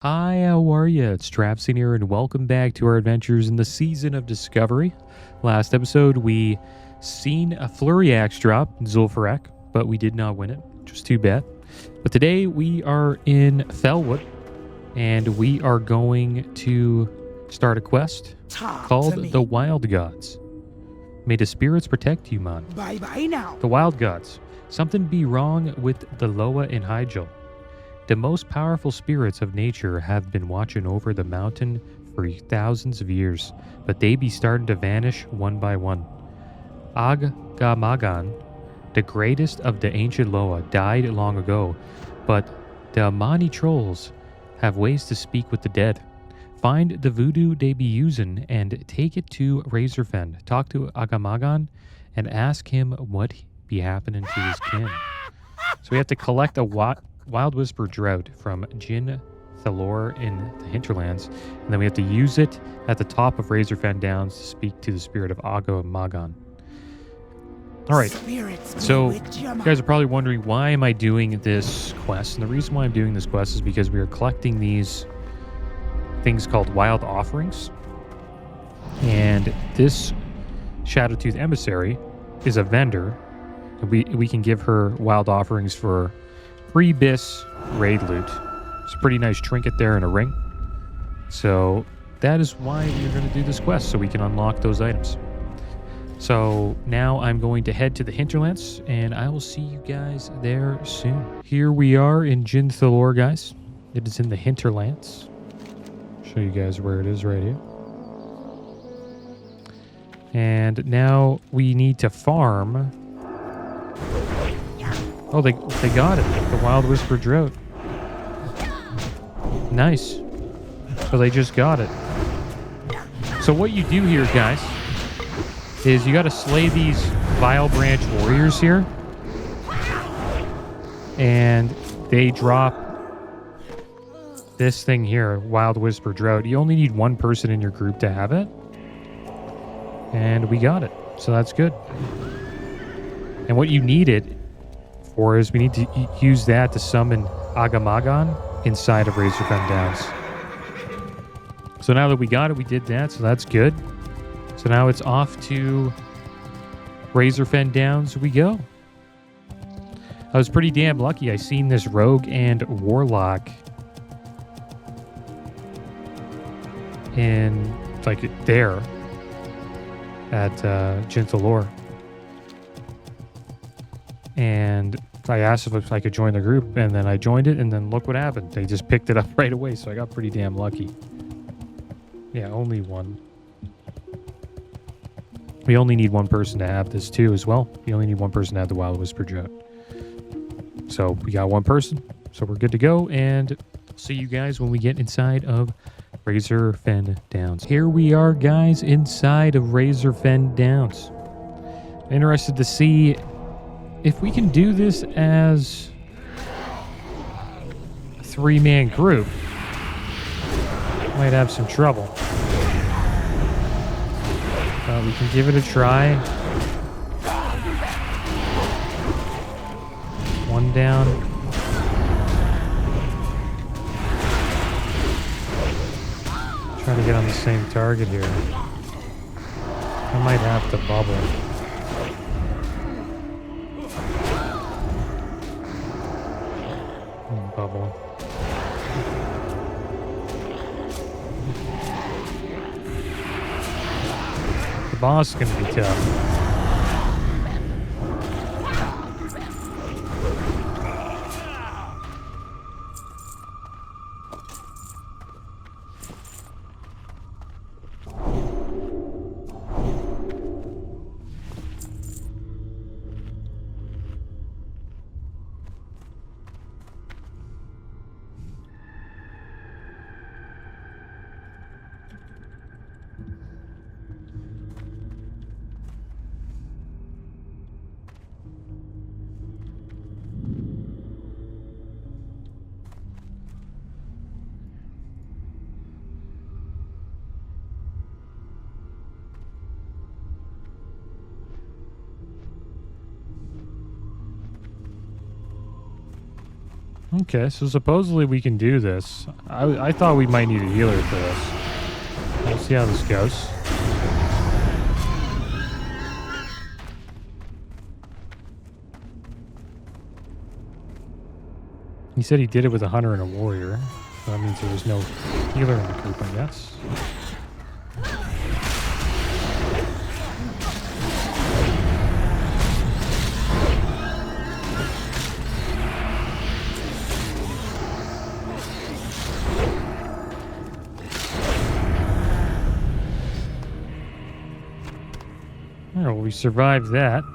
Hi, how are you? It's Traviseen here, and welcome back to our adventures in the Season of Discovery. Last episode, we seen a Flurry Axe drop in Zul'Farrak, but we did not win it, which was too bad. But today, we are in Felwood, and we are going to start a quest called The Wild Gods. May the spirits protect you, man. Bye-bye now. The Wild Gods. Something be wrong with the Loa and Hyjal. The most powerful spirits of nature have been watching over the mountain for thousands of years, but they be starting to vanish one by one. Agamagan, the greatest of the ancient Loa, died long ago, but the Amani trolls have ways to speak with the dead. Find the voodoo they be using and take it to Razorfen. Talk to Agamagan and ask him what be happening to his kin. So we have to collect a Wild Whisper Drought from Jin Thalor in the Hinterlands, and then we have to use it at the top of Razorfen Downs to speak to the spirit of Agamagan. Alright, so you guys are probably wondering, why am I doing this quest? And the reason why I'm doing this quest is because we are collecting these things called Wild Offerings, and this Shadowtooth Emissary is a vendor. We can give her Wild Offerings for pre-bis raid loot. It's a pretty nice trinket there and a ring. So that is why we're going to do this quest, so we can unlock those items. So now I'm going to head to the Hinterlands, and I will see you guys there soon. Here we are in Jin Thalor, guys. It is in the Hinterlands. Show you guys where it is right here. And now we need to farm. Oh, they got it. The Wild Whisper Drought. Nice. So they just got it. So what you do here, guys, is you got to slay these Vile Branch warriors here. And they drop this thing here, Wild Whisper Drought. You only need one person in your group to have it. And we got it. So that's good. And what you need it for is we need to use that to summon Agamagan inside of Razorfen Downs. So now that we got it, we did that, so that's good. So now it's off to Razorfen Downs we go. I was pretty damn lucky. I seen this rogue and warlock in, like, there at Jin Thalor. And I asked if I could join the group, and then I joined it, and then look what happened. They just picked it up right away, so I got pretty damn lucky. Yeah, only one. We only need one person to have this too as well. We only need one person to have the Wild Whisper Drought. So we got one person, so we're good to go, and see you guys when we get inside of Razorfen Downs. Here we are, guys, inside of Razorfen Downs. Interested to see if we can do this as a three-man group. Might have some trouble. But we can give it a try. One down. Try to get on the same target here. I might have to bubble. Bubble. The boss is going to be tough. Okay, so supposedly we can do this. I thought we might need a healer for this. We'll see how this goes. He said he did it with a hunter and a warrior. So that means there was no healer in the group, I guess. Oh, well, we survived that.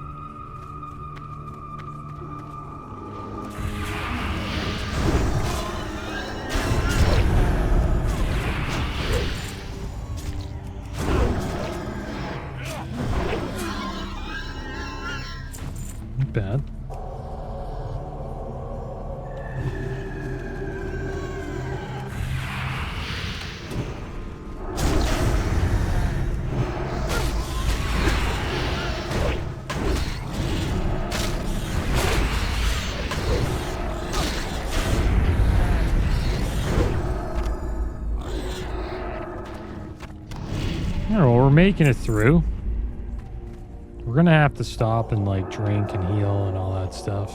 Not bad. Well, we're making it through. We're gonna have to stop and like drink and heal and all that stuff.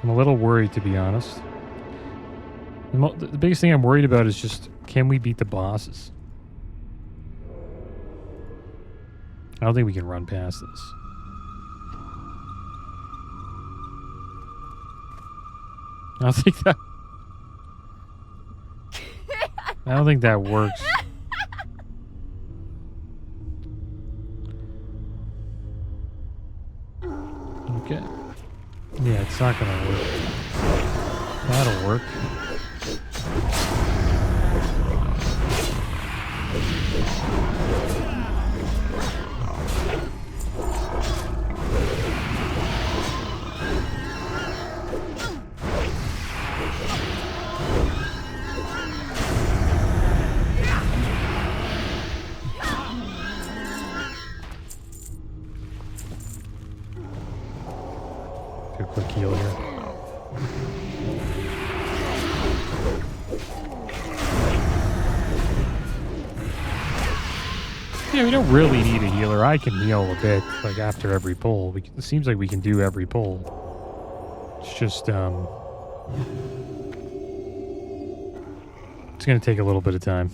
I'm a little worried, to be honest. The biggest thing I'm worried about is just, can we beat the bosses? I don't think we can run past this. I don't think that works. Okay. Yeah, it's not gonna work. That'll work. Do a quick heal here. Yeah, we don't really need a healer. I can heal a bit, like after every pull. It seems like we can do every pull. It's just, it's gonna take a little bit of time.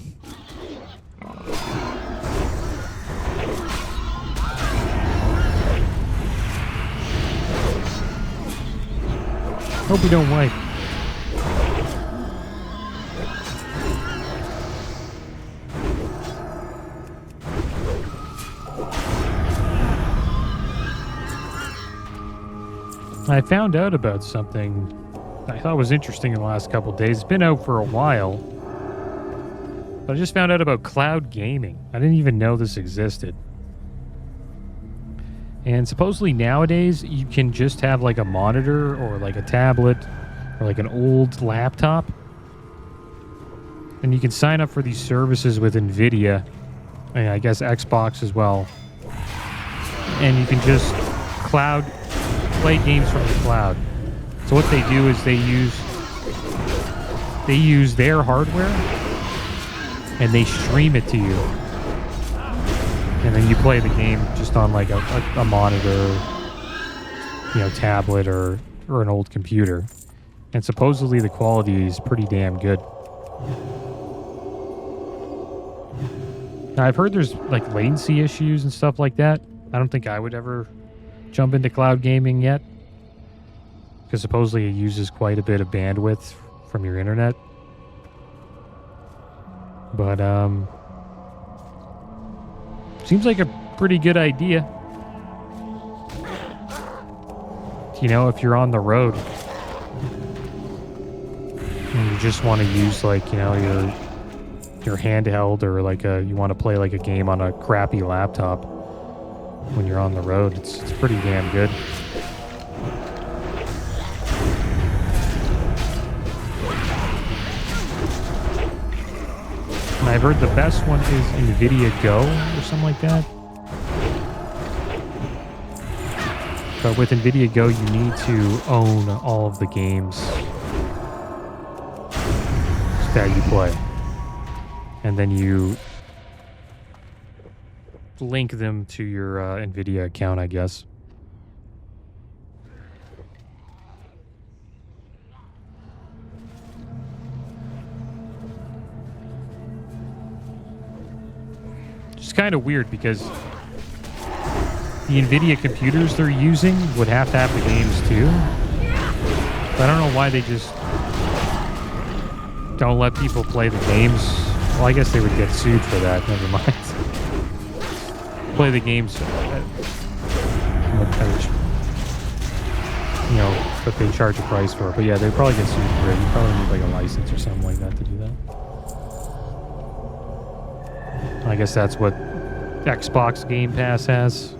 Hope we don't wipe. I found out about something I thought was interesting in the last couple of days. It's been out for a while, but I just found out about cloud gaming. I didn't even know this existed. And supposedly nowadays you can just have like a monitor or like a tablet or like an old laptop, and you can sign up for these services with NVIDIA and I guess Xbox as well, and you can just play games from the cloud. So what they do is they use their hardware and they stream it to you, and then you play the game just on like a monitor, you know, tablet or an old computer. And supposedly the quality is pretty damn good. Now, I've heard there's like latency issues and stuff like that. I don't think I would ever jump into cloud gaming yet, because supposedly it uses quite a bit of bandwidth from your internet. But seems like a pretty good idea. You know, if you're on the road and you just want to use like, you know, your handheld, or like you want to play like a game on a crappy laptop when you're on the road, it's pretty damn good. I've heard the best one is NVIDIA Go or something like that. But with NVIDIA Go, you need to own all of the games that you play. And then you link them to your NVIDIA account, I guess. It's kind of weird because the NVIDIA computers they're using would have to have the games too. But I don't know why they just don't let people play the games. Well, I guess they would get sued for that. Never mind. Play the games, you know, but they charge a price for it. But yeah, they'd probably get sued for it. You probably need like a license or something like that to do that. I guess that's what Xbox Game Pass has.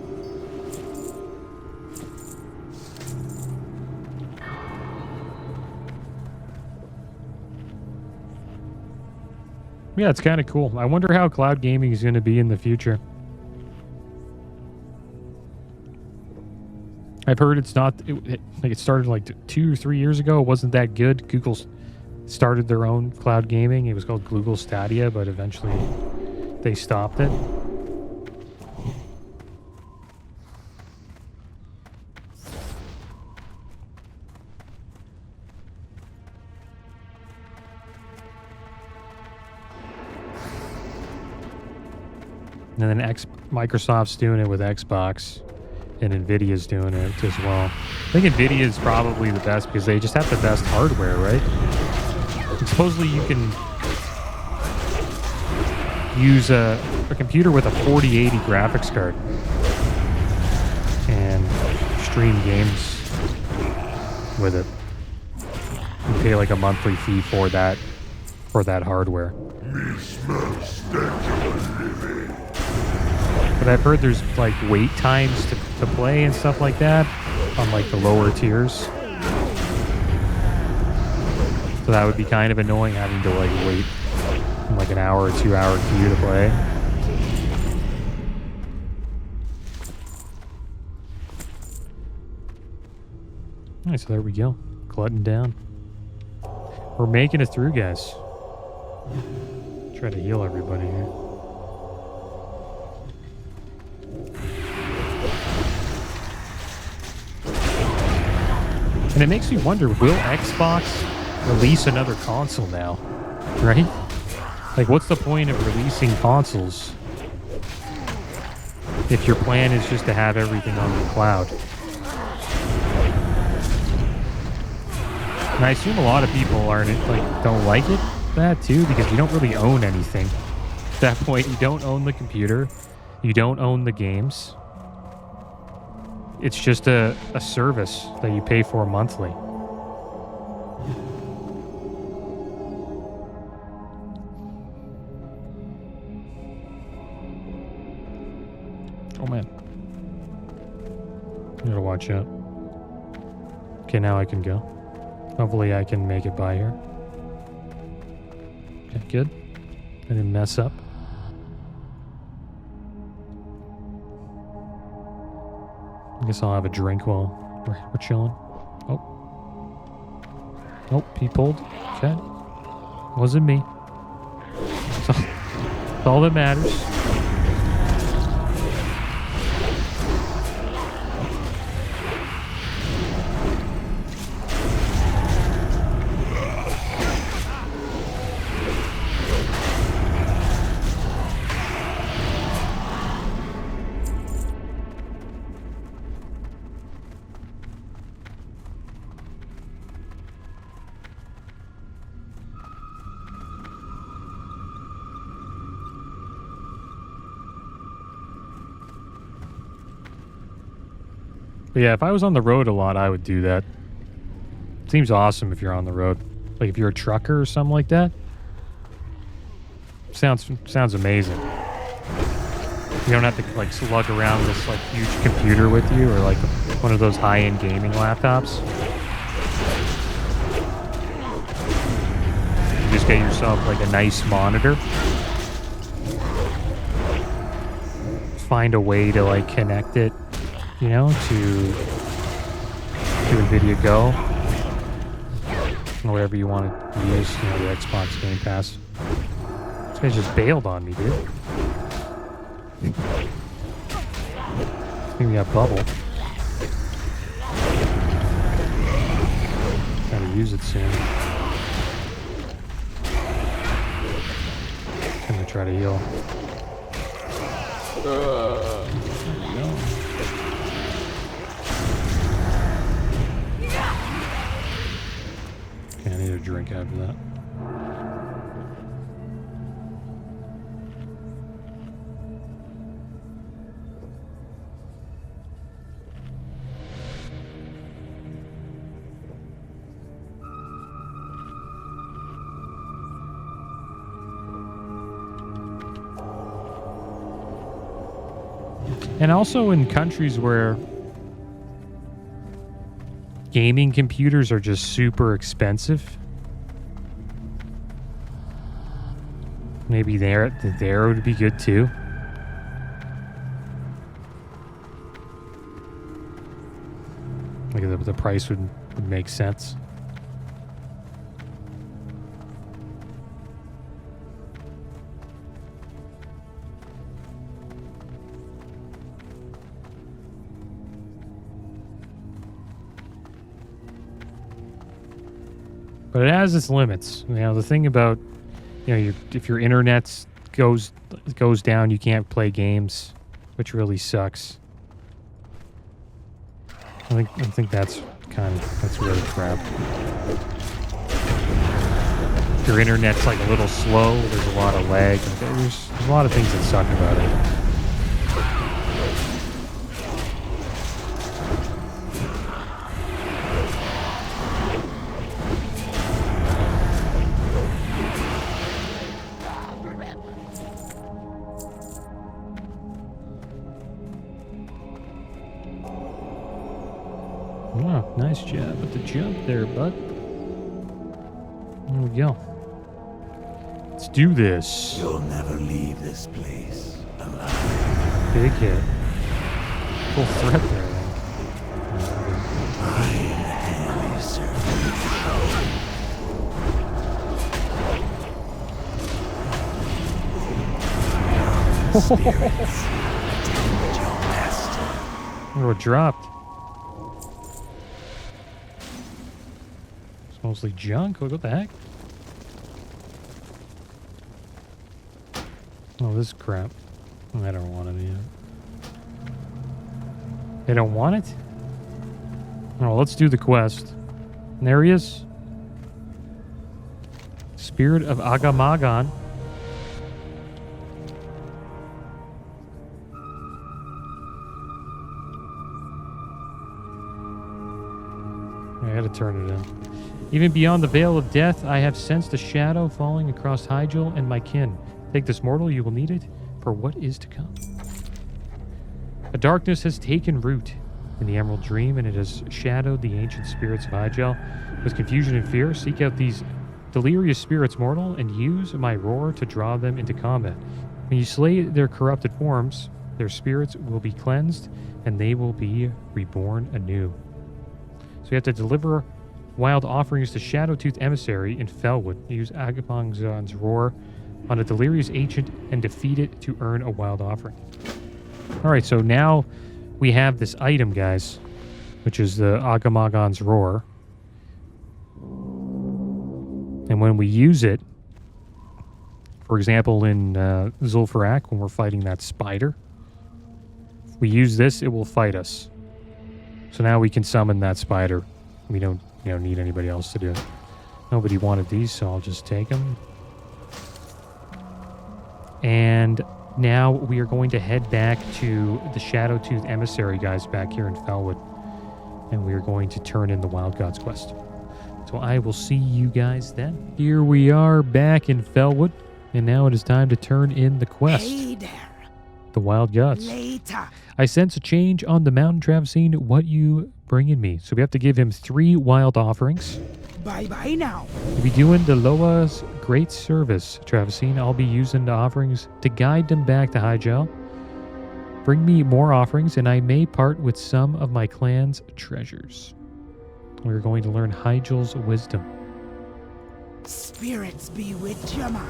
Yeah, it's kind of cool. I wonder how cloud gaming is going to be in the future. I've heard it's not... It started like 2 or 3 years ago. It wasn't that good. Google started their own cloud gaming. It was called Google Stadia, but eventually they stopped it. And then Microsoft's doing it with Xbox, and NVIDIA's doing it as well. I think NVIDIA is probably the best because they just have the best hardware, right? And supposedly you can use a computer with a 4080 graphics card and stream games with it. You pay like a monthly fee for that hardware. But I've heard there's like wait times to play and stuff like that on like the lower tiers. So that would be kind of annoying having to like wait in like an hour or 2 hour queue to play. Alright, so there we go. Glutton down. We're making it through, guys. Try to heal everybody here. And it makes me wonder, will Xbox release another console now? Right? Like, what's the point of releasing consoles if your plan is just to have everything on the cloud? And I assume a lot of people don't like it, that too, because you don't really own anything. At that point, you don't own the computer. You don't own the games. It's just a service that you pay for monthly. Oh man. I gotta watch out. Okay, now I can go. Hopefully I can make it by here. Okay, good. I didn't mess up. I guess I'll have a drink while we're chilling. Oh. Nope, he pulled. Okay. Wasn't me. That's all that matters. But yeah, if I was on the road a lot, I would do that. Seems awesome if you're on the road. Like if you're a trucker or something like that. Sounds amazing. You don't have to like slug around this like huge computer with you or like one of those high-end gaming laptops. You just get yourself like a nice monitor find a way to like connect it, you know, to NVIDIA Go or whatever you want to use, you know, the Xbox Game Pass. This guy just bailed on me, dude. Give me a bubble. Gotta use it soon. Gonna try to heal. No. Okay, I need a drink after that. And also in countries where gaming computers are just super expensive, maybe there would be good too. Like the price would make sense. But it has its limits. You know, the thing about, you know, if your internet goes down, you can't play games, which really sucks. I think that's really crap. If your internet's like a little slow, there's a lot of lag. There's a lot of things that suck about it. Wow, nice job with the jump there, bud. There we go. Let's do this. You'll never leave this place alive. Big hit. Full threat there. I am your servant. Spirits, attend your master. Oh, it dropped. It's mostly junk. What the heck? Oh, this is crap. I don't want it yet. They don't want it? Oh, let's do the quest. And there he is. Spirit of Agamagan. I gotta turn it in. Even beyond the veil of death, I have sensed a shadow falling across Hyjal and my kin. Take this mortal, you will need it for what is to come. A darkness has taken root in the Emerald Dream, and it has shadowed the ancient spirits of Hyjal. With confusion and fear, seek out these delirious spirits, mortal, and use my roar to draw them into combat. When you slay their corrupted forms, their spirits will be cleansed, and they will be reborn anew. So you have to deliver wild offerings to Shadowtooth Emissary in Felwood. Use Agamagan's roar on a delirious ancient and defeat it to earn a wild offering. Alright, so now we have this item, guys, which is the Agamagan's roar. And when we use it, for example, in Zul'Farrak, when we're fighting that spider, if we use this, it will fight us. So now we can summon that spider. We don't need anybody else to do it. Nobody wanted these, so I'll just take them. And now we are going to head back to the Shadowtooth Emissary guys back here in Felwood. And we are going to turn in the Wild Gods quest. So I will see you guys then. Here we are back in Felwood. And now it is time to turn in the quest. Hey there. The Wild Gods. Later. I sense a change on the mountain, Traviseen. What you bringing me? So we have to give him 3 wild offerings. Bye-bye now. We'll be doing the Loa's great service, Traviseen. I'll be using the offerings to guide them back to Hyjal. Bring me more offerings, and I may part with some of my clan's treasures. We're going to learn Hygel's wisdom. Spirits be with you, man.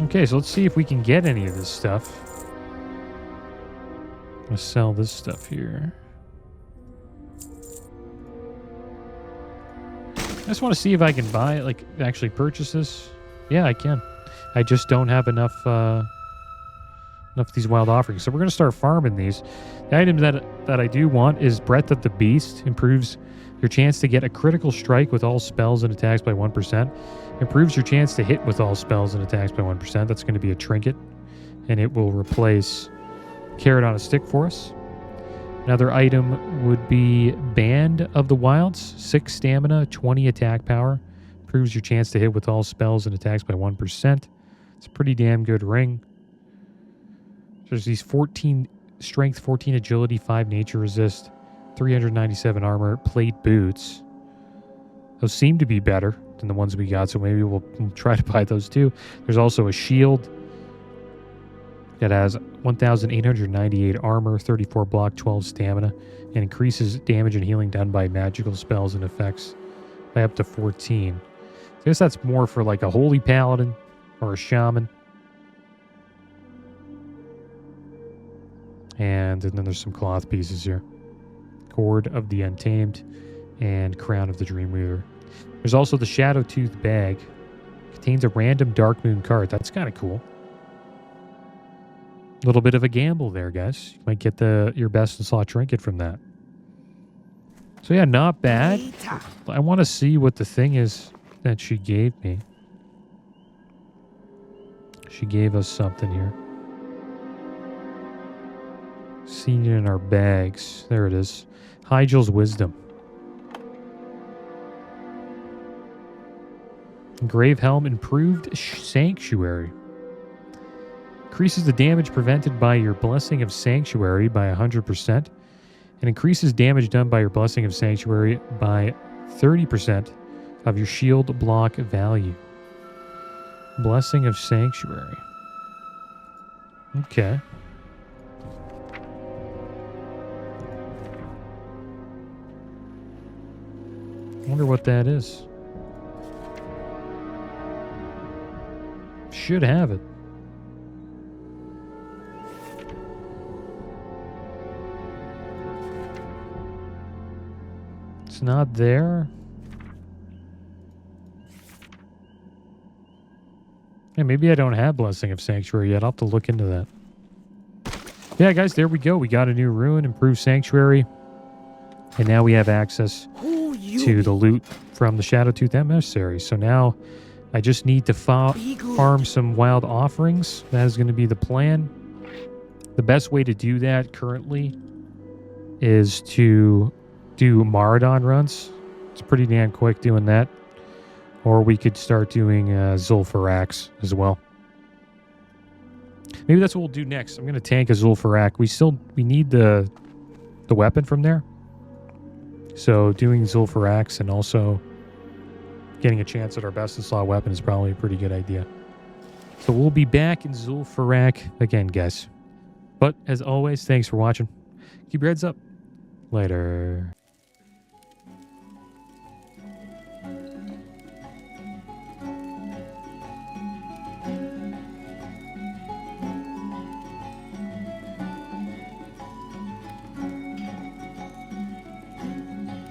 Okay, so let's see if we can get any of this stuff. Let's sell this stuff here. I just want to see if I can buy, like, actually purchase this. Yeah, I can. I just don't have enough of these wild offerings. So we're going to start farming these. The item that I do want is Breath of the Beast. Improves your chance to get a critical strike with all spells and attacks by 1%. Improves your chance to hit with all spells and attacks by 1%. That's going to be a trinket. And it will replace Carrot on a Stick for us. Another item would be Band of the Wilds. 6 stamina, 20 attack power. Improves your chance to hit with all spells and attacks by 1%. It's a pretty damn good ring. There's these 14 strength, 14 agility, 5 nature resist, 397 armor, plate boots. Those seem to be better than the ones we got, so maybe we'll try to buy those too. There's also a shield that has 1,898 armor, 34 block, 12 stamina, and increases damage and healing done by magical spells and effects by up to 14. I guess that's more for like a holy paladin or a shaman. And then there's some cloth pieces here. Cord of the Untamed and Crown of the Dreamweaver. There's also the Shadowtooth bag. Contains a random Dark Moon card. That's kind of cool. A little bit of a gamble there, guys. You might get your best in slot trinket from that. So yeah, not bad. I want to see what the thing is that she gave me. She gave us something here. Seen it in our bags. There it is. Hygel's wisdom. Grave Helm improved sanctuary. Increases the damage prevented by your Blessing of Sanctuary by 100%. And increases damage done by your Blessing of Sanctuary by 30% of your shield block value. Blessing of Sanctuary. Okay. I wonder what that is. Should have it. It's not there. Yeah, maybe I don't have Blessing of Sanctuary yet. I'll have to look into that. Yeah, guys, there we go. We got a new ruin, improved Sanctuary. And now we have access to the loot from the Shadowtooth Emissary. So now I just need to farm some wild offerings. That is going to be the plan. The best way to do that currently is to do Maradon runs. It's pretty damn quick doing that. Or we could start doing Zul'Faraks as well. Maybe that's what we'll do next. I'm going to tank a Zul'Farak. We need the weapon from there. So doing Zul'Faraks and also getting a chance at our best in slot weapon is probably a pretty good idea. So we'll be back in Zul'Farak again, guys. But as always, thanks for watching. Keep your heads up. Later.